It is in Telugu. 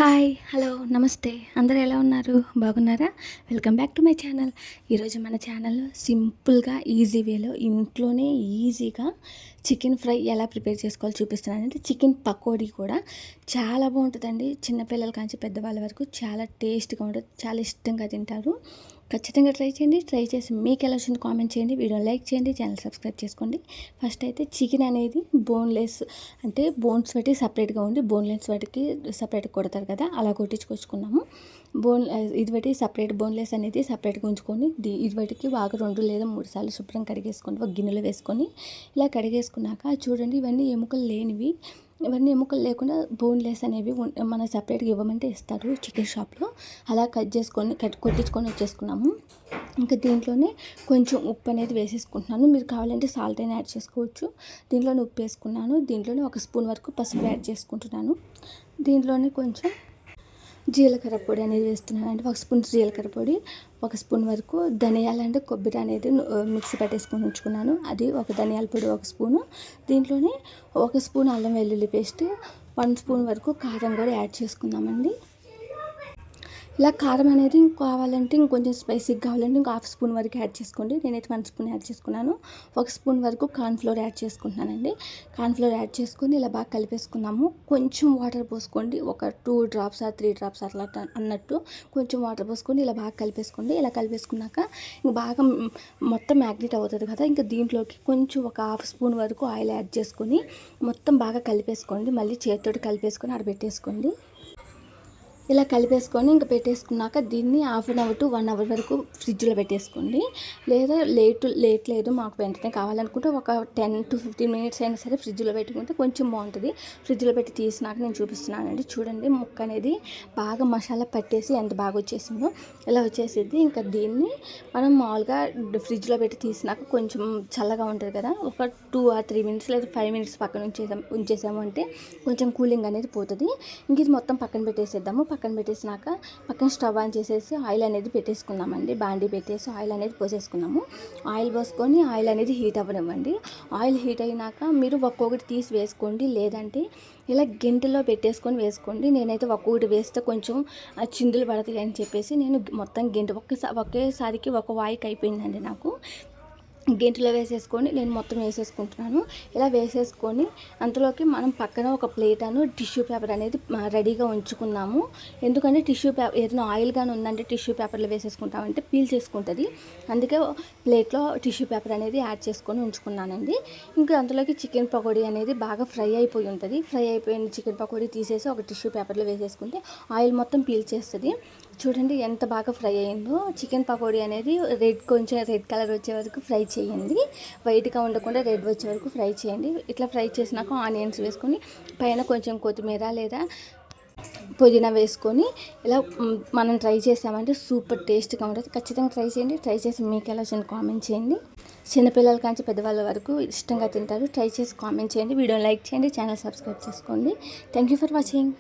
హాయ్ హలో నమస్తే అందరూ ఎలా ఉన్నారు బాగున్నారా? Welcome back to my channel. ఈరోజు మన ఛానల్లో సింపుల్గా ఈజీ వేలో ఇంట్లోనే ఈజీగా చికెన్ ఫ్రై ఎలా ప్రిపేర్ చేసుకోవాలో చూపిస్తున్నాను. అంటే చికెన్ పకోడీ కూడా చాలా బాగుంటుందండి. చిన్నపిల్లల కాంచి పెద్దవాళ్ళ వరకు చాలా టేస్ట్గా ఉంటుంది, చాలా ఇష్టంగా తింటారు. ఖచ్చితంగా ట్రై చేయండి. ట్రై చేసి మీకు ఎలా వచ్చింది కామెంట్ చేయండి, వీడియో లైక్ చేయండి, ఛానల్ సబ్స్క్రైబ్ చేసుకోండి. ఫస్ట్ అయితే చికెన్ అనేది బోన్లెస్ అంటే బోన్స్ పెట్టి సపరేట్గా ఉండి బోన్లెస్ వాటికి సపరేట్గా కొడతారు కదా, అలా కొట్టించుకొచ్చుకున్నాము. ఇది పెట్టి సపరేట్ బోన్లెస్ అనేది సపరేట్గా ఉంచుకొని ఇది వాటికి బాగా 2 లేదా 3 సార్లు శుభ్రం కడిగేసుకోండి. ఒక గిన్నెలో వేసుకొని ఇలా కడిగేసుకున్నాక చూడండి, ఇవన్నీ ఎముకలు లేనివి, ఇవన్నీ ఎముకలు లేకుండా బోన్లెస్ అనేవి మన సపరేట్గా ఇవ్వమంటే ఇస్తారు చికెన్ షాప్లో. అలా కొట్టించుకొని వచ్చేసుకున్నాము. ఇంకా దీంట్లోనే కొంచెం ఉప్పు అనేది వేసేసుకుంటున్నాను. మీరు కావాలంటే సాల్ట్ అయినా యాడ్ చేసుకోవచ్చు. దీంట్లోనే ఉప్పు వేసుకున్నాను. దీంట్లోనే 1 స్పూన్ వరకు పసుపు యాడ్ చేసుకుంటున్నాను. దీంట్లోనే కొంచెం జీలకర్ర పొడి అనేది వేస్తున్నాను. అంటే 1 స్పూన్ జీలకర్ర పొడి, 1 స్పూన్ వరకు ధనియాలు అంటే కొబ్బరి అనేది మిక్సీ పట్టేసుకొని ఉంచుకున్నాను. అది ఒక ధనియాల పొడి 1 స్పూను. దీంట్లోనే 1 స్పూన్ అల్లం వెల్లుల్లి పేస్ట్, 1 స్పూన్ వరకు కారం కూడా యాడ్ చేసుకుందామండి. ఇలా కారం అనేది కావాలంటే ఇంకొంచెం స్పైసీగా కావాలంటే ఇంకో 1/2 స్పూన్ వరకు యాడ్ చేసుకోండి. నేనైతే 1 స్పూన్ యాడ్ చేసుకున్నాను. 1 స్పూన్ వరకు కార్న్ఫ్లోర్ యాడ్ చేసుకుంటున్నానండి. కార్న్ఫ్లోర్ యాడ్ చేసుకొని ఇలా బాగా కలిపేసుకున్నాము. కొంచెం వాటర్ పోసుకోండి, ఒక 2 డ్రాప్స్ 3 డ్రాప్స్ అట్లా అన్నట్టు కొంచెం వాటర్ పోసుకొని ఇలా బాగా కలిపేసుకోండి. ఇలా కలిపేసుకున్నాక ఇంక బాగా మొత్తం మ్యాగ్నెట్ అవుతుంది కదా, ఇంకా దీంట్లోకి కొంచెం ఒక 1/2 స్పూన్ వరకు ఆయిల్ యాడ్ చేసుకొని మొత్తం బాగా కలిపేసుకోండి. మళ్ళీ చేతితోటి కలిపేసుకొని ఆడబెట్టేసుకోండి. ఇలా కలిపేసుకొని ఇంక పెట్టేసుకున్నాక దీన్ని 1/2 అవర్ టు 1 అవర్ వరకు ఫ్రిడ్జ్లో పెట్టేసుకోండి. లేదా లేట్ లేదు మాకు వెంటనే కావాలనుకుంటే ఒక 10 to 15 మినిట్స్ అయినా సరే ఫ్రిడ్జ్లో పెట్టుకుంటే కొంచెం బాగుంటుంది. ఫ్రిడ్జ్లో పెట్టి తీసినాక నేను చూపిస్తున్నానండి. చూడండి, ముక్క అనేది బాగా మసాలా పట్టేసి ఎంత బాగా వచ్చేసిందో ఇలా వచ్చేసింది. ఇంకా దీన్ని మనం మామూలుగా ఫ్రిడ్జ్లో పెట్టి తీసినాక కొంచెం చల్లగా ఉంటుంది కదా, ఒక 2 or 3 మినిట్స్ లేదా 5 మినిట్స్ పక్కన ఉంచేసాము అంటే కొంచెం కూలింగ్ అనేది పోతుంది. ఇంక ఇది మొత్తం పక్కన పెట్టేసేద్దాము. పక్కన పెట్టేసినాక పక్కన స్టవ్ ఆన్ చేసేసి ఆయిల్ అనేది పెట్టేసుకుందామండి. బాండీ పెట్టేసి ఆయిల్ అనేది పోసేసుకున్నాము. ఆయిల్ పోసుకొని ఆయిల్ అనేది హీట్ అవ్వనివ్వండి. ఆయిల్ హీట్ అయినాక మీరు ఒక్కొక్కటి తీసి వేసుకోండి, లేదంటే ఇలా గెంటెలో పెట్టేసుకొని వేసుకోండి. నేనైతే ఒక్కొక్కటి వేస్తే కొంచెం చిందులు పడతాయి అని చెప్పేసి నేను మొత్తం ఒకేసారికి ఒక వాయికి అయిపోయిందండి నాకు. గెంటిలో వేసేసుకొని నేను మొత్తం వేసేసుకుంటున్నాను. ఇలా వేసేసుకొని అంతలోకి మనం పక్కన ఒక ప్లేట్ టిష్యూ పేపర్ అనేది రెడీగా ఉంచుకున్నాము. ఎందుకంటే టిష్యూ పేపర్ ఏదైనా ఆయిల్ కానీ ఉందంటే టిష్యూ పేపర్లో వేసేసుకుంటామంటే పీల్ చేసుకుంటుంది. అందుకే ప్లేట్లో టిష్యూ పేపర్ అనేది యాడ్ చేసుకొని ఉంచుకున్నానండి. ఇంకా అంతలోకి చికెన్ పకోడీ అనేది బాగా ఫ్రై అయిపోయి ఉంటుంది. ఫ్రై అయిపోయిన చికెన్ పకోడీ తీసేసి ఒక టిష్యూ పేపర్లో వేసేసుకుంటే ఆయిల్ మొత్తం పీల్ చేస్తుంది. చూడండి ఎంత బాగా ఫ్రై అయిందో. చికెన్ పకోడీ అనేది కొంచెం రెడ్ కలర్ వచ్చే వరకు ఫ్రై చేయండి. వైట్గా ఉండకుండా రెడ్ వచ్చే వరకు ఫ్రై చేయండి. ఇట్లా ఫ్రై చేసినాక ఆనియన్స్ వేసుకొని పైన కొంచెం కొత్తిమీర లేదా పుదీనా వేసుకొని ఇలా మనం ట్రై చేసామంటే సూపర్ టేస్ట్గా ఉంటుంది. ఖచ్చితంగా ట్రై చేయండి. ట్రై చేసి మీకు ఎలా వచ్చింది కామెంట్ చేయండి. చిన్నపిల్లల కాంచి పెద్దవాళ్ళ వరకు ఇష్టంగా తింటారు. ట్రై చేసి కామెంట్ చేయండి, వీడియో లైక్ చేయండి, ఛానల్ సబ్స్క్రైబ్ చేసుకోండి. Thank you for watching.